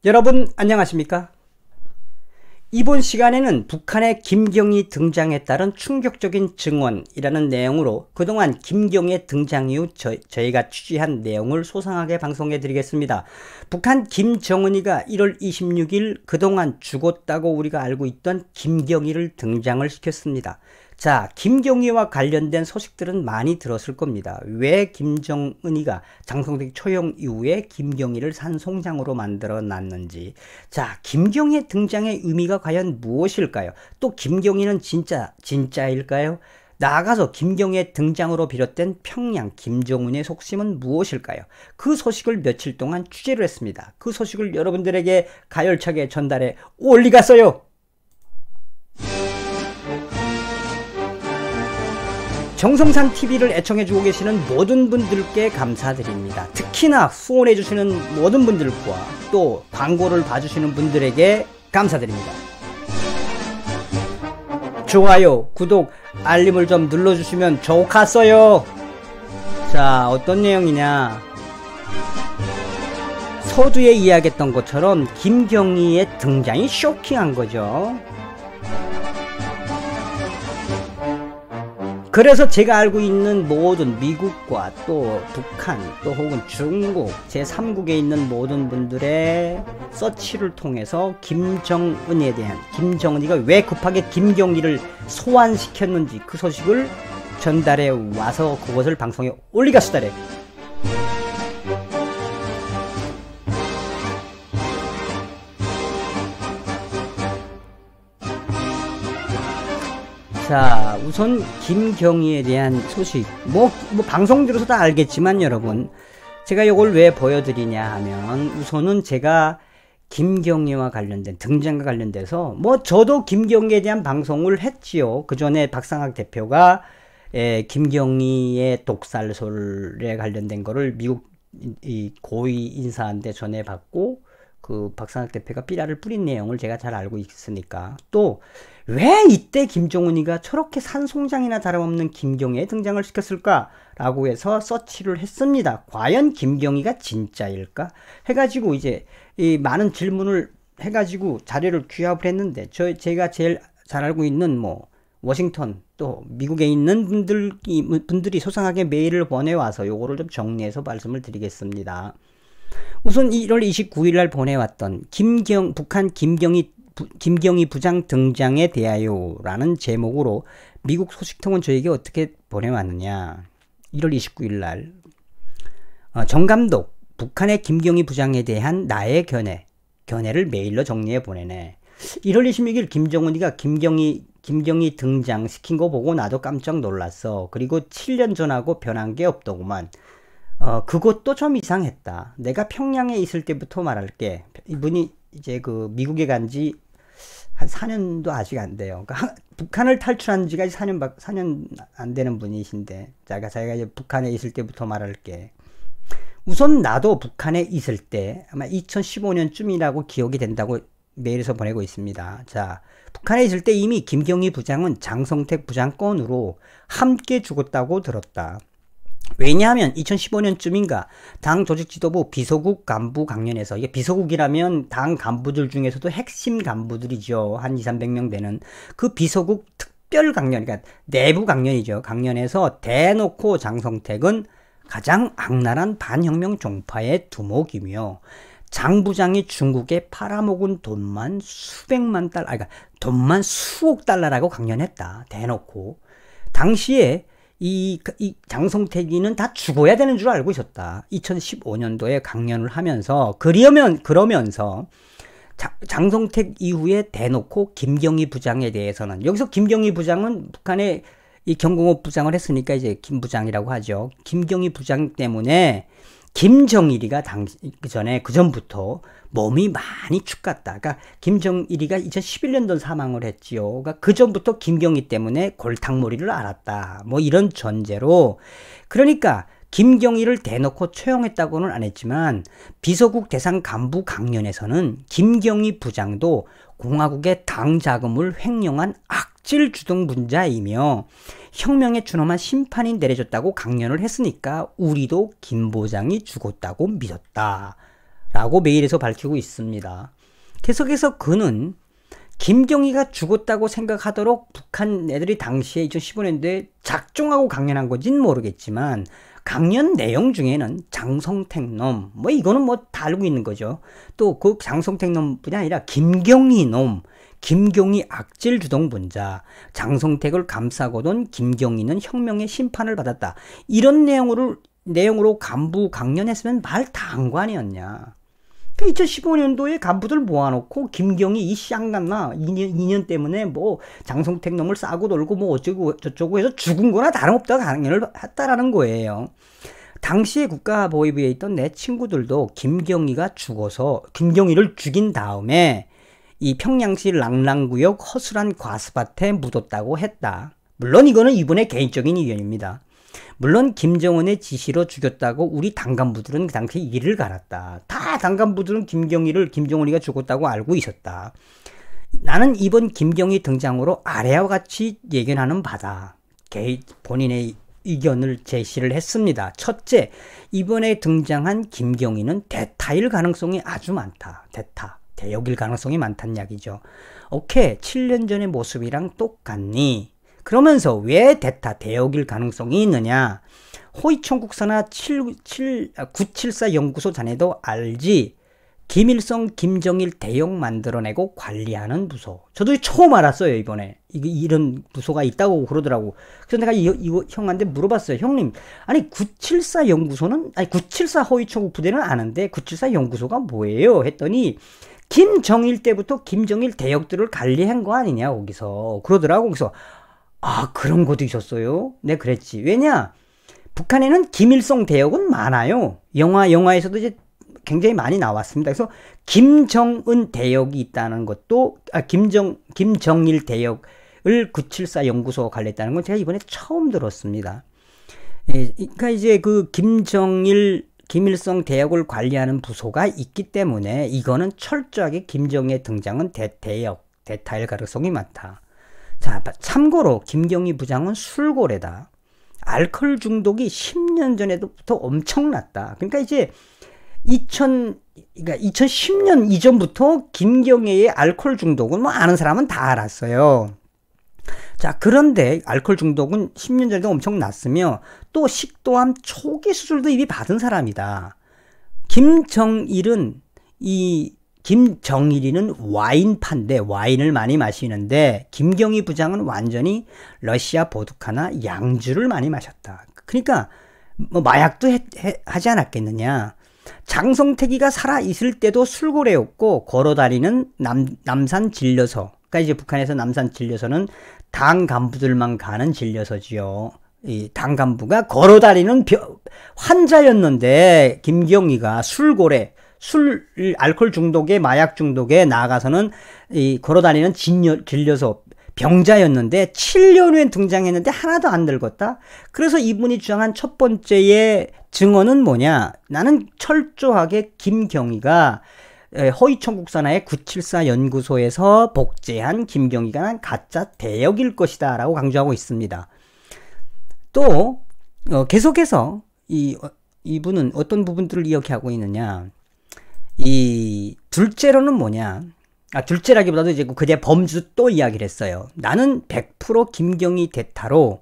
여러분 안녕하십니까? 이번 시간에는 북한의 김경희 등장에 따른 충격적인 증언이라는 내용으로 그동안 김경희의 등장 이후 저희가 취재한 내용을 소상하게 방송해 드리겠습니다. 북한 김정은이가 1월 26일 그동안 죽었다고 우리가 알고 있던 김경희를 등장을 시켰습니다. 자, 김경희와 관련된 소식들은 많이 들었을 겁니다. 왜 김정은이가 장성택 처형 이후에 김경희를 산송장으로 만들어 놨는지, 자, 김경희의 등장의 의미가 과연 무엇일까요? 또 김경희는 진짜일까요? 나아가서 김경희의 등장으로 비롯된 평양 김정은의 속심은 무엇일까요? 그 소식을 며칠 동안 취재를 했습니다. 그 소식을 여러분들에게 가열차게 전달해 올리겠어요. 정성산TV를 애청해주고 계시는 모든 분들께 감사드립니다. 특히나 후원해주시는 모든 분들과 또 광고를 봐주시는 분들에게 감사드립니다. 좋아요, 구독, 알림을 좀 눌러주시면 좋겠어요. 자, 어떤 내용이냐. 서두에 이야기했던 것처럼 김경희의 등장이 쇼킹한 거죠. 그래서 제가 알고 있는 모든 미국과 또 북한 또 혹은 중국 제3국에 있는 모든 분들의 서치를 통해서 김정은에 대한 김정은이가 왜 급하게 김경희를 소환시켰는지 그 소식을 전달해 와서 그것을 방송에 올리겠습니다. 자, 우선 김경희에 대한 소식 뭐 방송 들어서 다 알겠지만 여러분, 제가 이걸 왜 보여드리냐 하면, 우선은 제가 김경희와 관련된 등장과 관련돼서 저도 김경희에 대한 방송을 했지요. 그 전에 박상학 대표가 김경희의 독살설에 관련된 거를 미국 고위 인사한테 전해받고 그 박상학 대표가 삐라를 뿌린 내용을 제가 잘 알고 있으니까, 또 왜 이때 김정은이가 저렇게 산송장이나 다름없는 김경희에 등장을 시켰을까 라고 해서 서치를 했습니다. 과연 김경희가 진짜일까 해가지고 이제 이 많은 질문을 해가지고 자료를 귀합을 했는데, 제가 제일 잘 알고 있는 워싱턴 또 미국에 있는 분들이 소상하게 메일을 보내와서 요거를 좀 정리해서 말씀을 드리겠습니다. 우선 1월 29일 날 보내왔던 북한 김경희 부장 등장에 대하여 라는 제목으로 미국 소식통은 저에게 어떻게 보내왔느냐. 1월 29일 날 정 감독, 북한의 김경희 부장에 대한 나의 견해를 메일로 정리해 보내네. 1월 26일 김정은이가 김경희 등장시킨 거 보고 나도 깜짝 놀랐어. 그리고 7년 전하고 변한 게 없더구만. 그것도 좀 이상했다. 내가 평양에 있을 때부터 말할게. 이분이 이제 그 미국에 간지 한 4년도 아직 안 돼요. 그러니까 북한을 탈출한 지가 4년 안 되는 분이신데, 자기가 이제 북한에 있을 때부터 말할게. 우선 나도 북한에 있을 때 아마 2015년쯤이라고 기억이 된다고 메일에서 보내고 있습니다. 자, 북한에 있을 때 이미 김경희 부장은 장성택 부장 건으로 함께 죽었다고 들었다. 왜냐하면 2015년쯤인가 당 조직지도부 비서국 간부 강연에서, 이게 비서국이라면 당 간부들 중에서도 핵심 간부들이죠. 한 200~300명 되는 그 비서국 특별 강연, 그러니까 내부 강연이죠. 강연에서 대놓고 장성택은 가장 악랄한 반혁명 종파의 두목이며 장 부장이 중국에 팔아먹은 돈만 수백만 달러, 그러니까 돈만 수억 달러라고 강연했다. 대놓고. 당시에 이 장성택이는 다 죽어야 되는 줄 알고 있었다. 2015년도에 강연을 하면서 그러면서 장성택 이후에 대놓고 김경희 부장에 대해서는, 여기서 김경희 부장은 북한의 이 경공업 부장을 했으니까 이제 김 부장이라고 하죠. 김경희 부장 때문에 김정일이가 그 전부터 몸이 많이 축 갔다. 그러니까 김정일이가 2011년도 사망을 했지요. 그러니까 그 전부터 김경희 때문에 골탕머리를 앓았다. 이런 전제로, 그러니까 김경희를 대놓고 처형했다고는 안 했지만 비서국 대상 간부 강연에서는 김경희 부장도 공화국의 당 자금을 횡령한 악질 주동분자이며 혁명에 준엄한 심판이 내려졌다고 강연을 했으니까 우리도 김 부장이 죽었다고 믿었다 라고 메일에서 밝히고 있습니다. 계속해서 그는 김경희가 죽었다고 생각하도록 북한 애들이 당시에 2015년도에 작정하고 강연한 건지는 모르겠지만 강연 내용 중에는 장성택 놈, 뭐 이거는 뭐 다 알고 있는 거죠. 또 그 장성택 놈뿐이 아니라 김경희 놈, 김경희 악질 주동분자, 장성택을 감싸고던 김경희는 혁명의 심판을 받았다. 이런 내용으로 간부 강연했으면 말 다 한 거 아니었냐. 2015년도에 간부들 모아놓고 김경희 이 쌍났나 2년 때문에 뭐 장성택 놈을 싸고 놀고 뭐 어쩌고 저쩌고 해서 죽은 거나 다름없다고 강연을 했다라는 거예요. 당시에 국가보위부에 있던 내 친구들도 김경희가 죽어서 김경희를 죽인 다음에 이 평양시 랑랑구역 허술한 과수밭에 묻었다고 했다. 물론 이거는 이분의 개인적인 의견입니다. 물론 김정은의 지시로 죽였다고 우리 당간부들은 그 당시에 이를 갈았다. 다 당간부들은 김정은이가 죽었다고 알고 있었다. 나는 이번 김경희 등장으로 아래와 같이 예견하는 바다. 본인의 의견을 제시를 했습니다. 첫째, 이번에 등장한 김경희는 대타일 가능성이 아주 많다. 대역일 가능성이 많다는 이야기죠. 오케이, 7년 전의 모습이랑 똑같니? 그러면서 왜 대역일 가능성이 있느냐? 호위청국사나 974 연구소 자네도 알지? 김일성, 김정일 대역 만들어내고 관리하는 부서. 저도 처음 알았어요, 이번에. 이런 부서가 있다고 그러더라고. 그래서 내가 이거 형한테 물어봤어요. 형님, 아니 974 연구소는, 아니 974 호위청국 부대는 아는데 974 연구소가 뭐예요? 했더니 김정일 때부터 김정일 대역들을 관리한 거 아니냐, 거기서. 그러더라고. 그래서 아, 그런 것도 있었어요? 네, 그랬지. 왜냐? 북한에는 김일성 대역은 많아요. 영화에서도 이제 굉장히 많이 나왔습니다. 그래서 김정은 대역이 있다는 것도, 김정일 대역을 974 연구소가 관리했다는 건 제가 이번에 처음 들었습니다. 예, 그러니까 이제 그 김일성 대역을 관리하는 부서가 있기 때문에 이거는 철저하게 김정일의 등장은 대타일 가능성이 많다. 자, 참고로 김경희 부장은 술고래다. 알코올 중독이 10년 전에부터 엄청났다. 그러니까 이제 2010년 이전부터 김경희의 알코올 중독은 뭐 아는 사람은 다 알았어요. 자, 그런데 알코올 중독은 10년 전에도 엄청 났으며 또 식도암 초기 수술도 이미 받은 사람이다. 김정일이는 와인파인데 와인을 많이 마시는데 김경희 부장은 완전히 러시아 보드카나 양주를 많이 마셨다. 그러니까 뭐 마약도 하지 않았겠느냐. 장성택이가 살아있을 때도 술고래였고 걸어다니는 남산 진료소. 그러니까 이제 북한에서 남산 진료소는 당 간부들만 가는 진료소지요. 이 당 간부가 걸어다니는 환자였는데 김경희가 술고래, 알코올 중독에 마약 중독에 나아가서는 이 걸어다니는 진료소 병자였는데 7년 후에 등장했는데 하나도 안 늙었다. 그래서 이분이 주장한 첫 번째의 증언은 뭐냐? 나는 철저하게 김경희가 허위청국산하의 974 연구소에서 복제한 김경희가 난 가짜 대역일 것이다 라고 강조하고 있습니다. 또 계속해서 이분은 어떤 부분들을 이야기하고 있느냐? 이 둘째로는 뭐냐? 둘째라기보다도 이제 그제 범주 또 이야기를 했어요. 나는 100% 김경희 대타로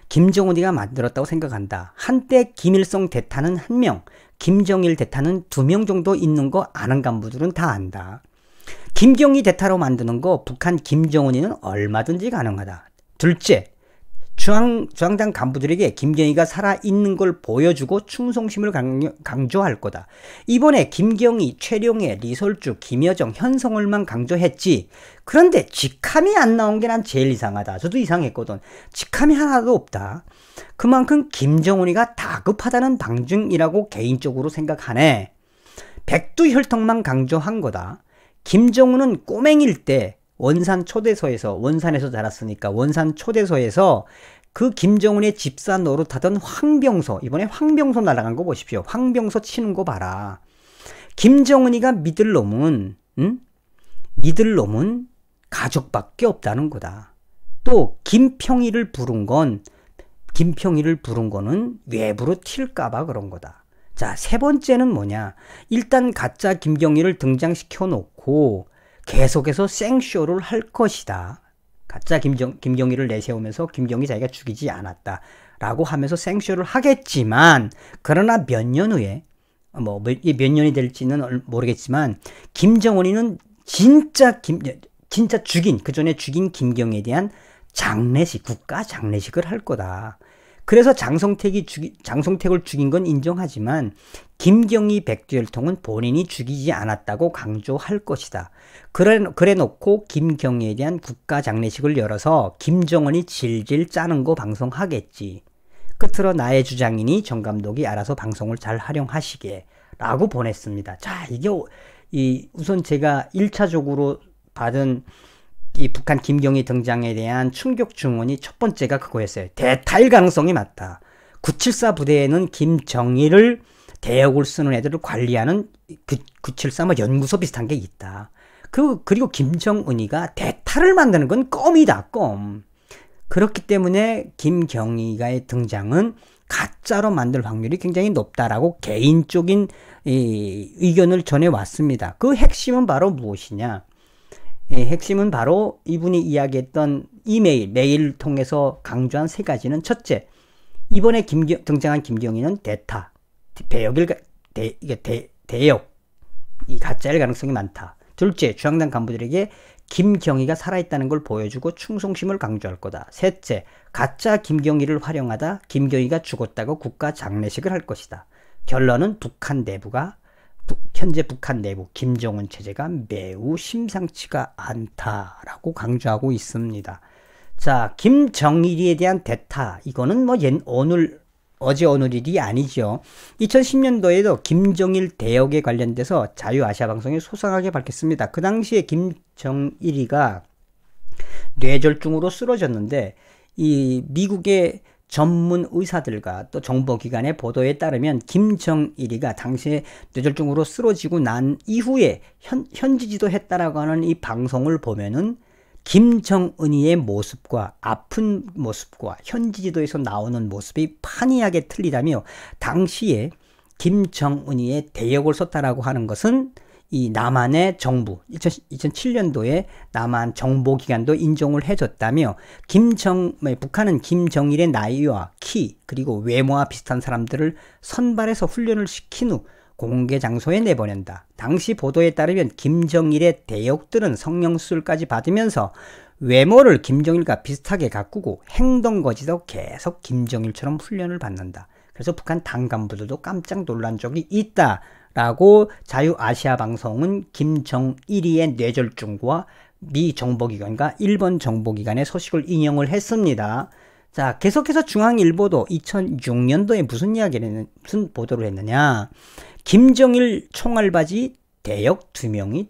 김정은이가 만들었다고 생각한다. 한때 김일성 대타는 1명, 김정일 대타는 2명 정도 있는 거 아는 간부들은 다 안다. 김경희 대타로 만드는 거 북한 김정은이는 얼마든지 가능하다. 둘째, 중앙당 간부들에게 김경희가 살아있는 걸 보여주고 충성심을 강조할 거다. 이번에 김경희, 최룡해, 리설주, 김여정, 현성월만 강조했지. 그런데 직함이 안 나온 게 난 제일 이상하다. 저도 이상했거든. 직함이 하나도 없다. 그만큼 김정은이가 다급하다는 방증이라고 개인적으로 생각하네. 백두혈통만 강조한 거다. 김정은은 꼬맹일 때 원산에서 자랐으니까 원산 초대소에서 그 김정은의 집사 노릇하던 황병서, 이번에 황병서 날아간 거 보십시오. 황병서 치는 거 봐라. 김정은이가 믿을 놈은 가족밖에 없다는 거다. 또 김평희를 부른 거는 외부로 튈까봐 그런 거다. 자, 세 번째는 뭐냐? 일단 가짜 김경희를 등장시켜 놓고 계속해서 생쇼를 할 것이다. 가짜 김경희를 내세우면서 김경희 자기가 죽이지 않았다 라고 하면서 생쇼를 하겠지만, 그러나 몇 년 후에 몇 년이 될지는 모르겠지만 김정은이는 진짜 그 전에 죽인 김경희에 대한 장례식, 국가 장례식을 할 거다. 그래서 장성택을 죽인 건 인정하지만 김경희 백두혈통은 본인이 죽이지 않았다고 강조할 것이다. 그래 놓고 김경희에 대한 국가 장례식을 열어서 김정은이 질질 짜는 거 방송하겠지. 끝으로 나의 주장이니 정 감독이 알아서 방송을 잘 활용하시게 라고 보냈습니다. 자, 이게 우선 제가 1차적으로 받은 이 북한 김경희 등장에 대한 충격 증언이 첫 번째가 그거였어요. 대타일 가능성이 맞다. 974 부대에는 김정일을 대역을 쓰는 애들을 관리하는 974 연구소 비슷한 게 있다. 그리고 김정은이가 대타를 만드는 건 껌이다, 껌. 그렇기 때문에 김경희가의 등장은 가짜로 만들 확률이 굉장히 높다라고 개인적인 의견을 전해왔습니다. 그 핵심은 바로 무엇이냐? 핵심은 바로 이분이 이야기했던 메일 통해서 강조한 세 가지는, 첫째, 이번에 등장한 김경희는 대역, 이 가짜일 가능성이 많다. 둘째, 중앙당 간부들에게 김경희가 살아있다는 걸 보여주고 충성심을 강조할 거다. 셋째, 가짜 김경희를 활용하다 김경희가 죽었다고 국가 장례식을 할 것이다. 결론은 현재 북한 내부 김정은 체제가 매우 심상치가 않다라고 강조하고 있습니다. 자, 김정일이에 대한 대타, 이거는 뭐 어제 오늘 일이 아니죠. 2010년도에도 김정일 대역에 관련돼서 자유아시아방송이 소상하게 밝혔습니다. 그 당시에 김정일이가 뇌졸중으로 쓰러졌는데, 이 미국의 전문 의사들과 또 정보기관의 보도에 따르면 김정일이가 당시에 뇌졸중으로 쓰러지고 난 이후에 현지지도 했다라고 하는 이 방송을 보면은 김정은이의 모습과 아픈 모습과 현지지도에서 나오는 모습이 판이하게 틀리다며, 당시에 김정은이의 대역을 썼다라고 하는 것은 이 남한의 정부, 2007년도에 남한 정보기관도 인정을 해줬다며, 북한은 김정일의 나이와 키 그리고 외모와 비슷한 사람들을 선발해서 훈련을 시킨 후 공개 장소에 내보낸다. 당시 보도에 따르면 김정일의 대역들은 성형수술까지 받으면서 외모를 김정일과 비슷하게 가꾸고 행동거지도 계속 김정일처럼 훈련을 받는다. 그래서 북한 당 간부들도 깜짝 놀란 적이 있다라고 자유아시아 방송은 김정일이의 뇌졸중과 미 정보기관과 일본 정보기관의 소식을 인용을 했습니다. 자, 계속해서 중앙일보도 2006년도에 무슨 보도를 했느냐? 김정일 총알바지 대역 두 명이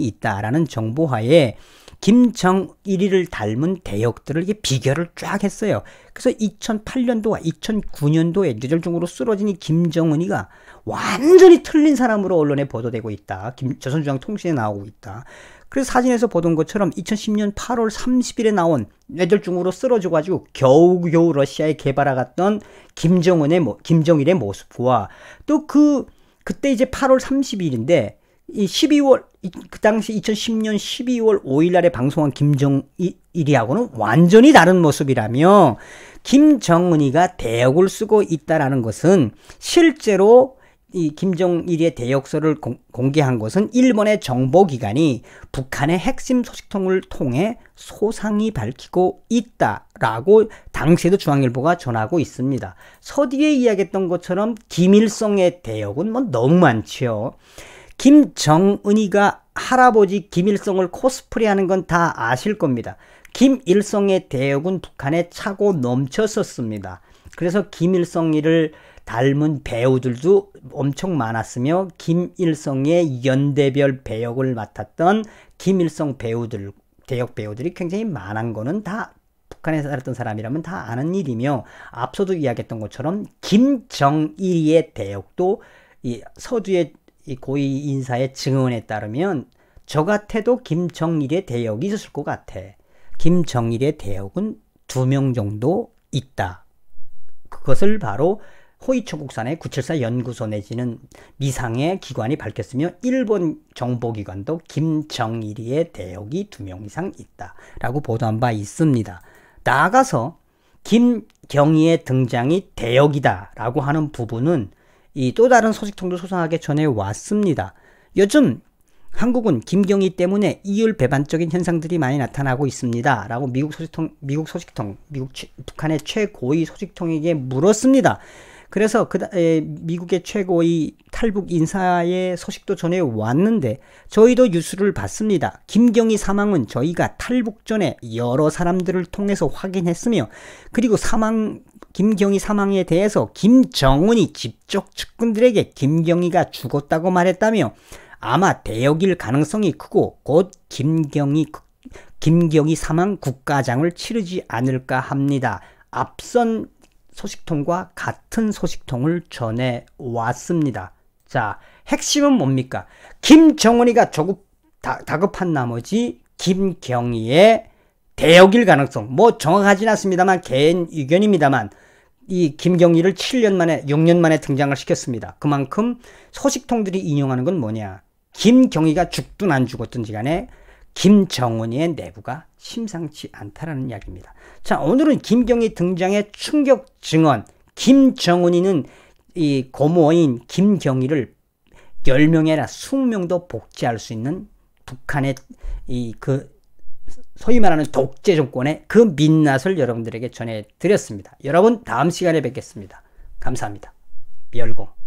있다라는 정보하에 김정일이를 닮은 대역들을 비교를 쫙 했어요. 그래서 2008년도와 2009년도에 뇌졸중으로 쓰러진 이 김정은이가 완전히 틀린 사람으로 언론에 보도되고 있다. 조선중앙통신에 나오고 있다. 그래서 사진에서 보던 것처럼 2010년 8월 30일에 나온 뇌졸중으로 쓰러져가지고 겨우겨우 러시아에 개발하갔던 김정일의 모습과 또 그때 이제 8월 30일인데 이 12월 그 당시 2010년 12월 5일 날에 방송한 김정일이하고는 완전히 다른 모습이라며, 김정은이가 대역을 쓰고 있다라는 것은 실제로 이 김정일의 대역서를 공개한 것은 일본의 정보기관이 북한의 핵심 소식통을 통해 소상히 밝히고 있다라고 당시에도 중앙일보가 전하고 있습니다. 서두에 이야기했던 것처럼 김일성의 대역은 뭐 너무 많지요. 김정은이가 할아버지 김일성을 코스프레하는 건 다 아실 겁니다. 김일성의 대역은 북한에 차고 넘쳤었습니다. 그래서 김일성이를 닮은 배우들도 엄청 많았으며, 김일성의 연대별 배역을 맡았던 김일성 대역 배우들이 굉장히 많은 거는 다 북한에 살았던 사람이라면 다 아는 일이며, 앞서도 이야기했던 것처럼 김정일의 대역도 이 서두의 이 고위 인사의 증언에 따르면 저 같아도 김정일의 대역이 있었을 것 같아. 김정일의 대역은 2명 정도 있다. 그것을 바로 호이초국산의 974 연구소 내지는 미상의 기관이 밝혔으며 일본 정보기관도 김정일이의 대역이 2명 이상 있다라고 보도한 바 있습니다. 나아가서 김경희의 등장이 대역이다라고 하는 부분은 이 또 다른 소식통도 소상하게 전해왔습니다. 요즘 한국은 김경희 때문에 이율 배반적인 현상들이 많이 나타나고 있습니다. 라고 북한의 최고위 소식통에게 물었습니다. 그래서 미국의 최고위 탈북 인사의 소식도 전해왔는데 저희도 뉴스를 봤습니다. 김경희 사망은 저희가 탈북 전에 여러 사람들을 통해서 확인했으며 그리고 김경희 사망에 대해서 김정은이 직접 측근들에게 김경희가 죽었다고 말했다며 아마 대역일 가능성이 크고 곧 김경희 사망 국가장을 치르지 않을까 합니다. 앞선 소식통과 같은 소식통을 전해왔습니다. 자, 핵심은 뭡니까? 김정은이가 다급한 나머지 김경희의 대역일 가능성, 뭐 정확하진 않습니다만 개인 의견입니다만 이 김경희를 6년 만에 등장을 시켰습니다. 그만큼 소식통들이 인용하는 건 뭐냐? 김경희가 죽든 안 죽었든지 간에 김정은이의 내부가 심상치 않다라는 이야기입니다. 자, 오늘은 김경희 등장의 충격 증언. 김정은이는 이 고모인 김경희를 10명이 아니라 20명도 복제할 수 있는 북한의 소위 말하는 독재 정권의 그 민낯을 여러분들에게 전해드렸습니다. 여러분 다음 시간에 뵙겠습니다. 감사합니다. 멸공.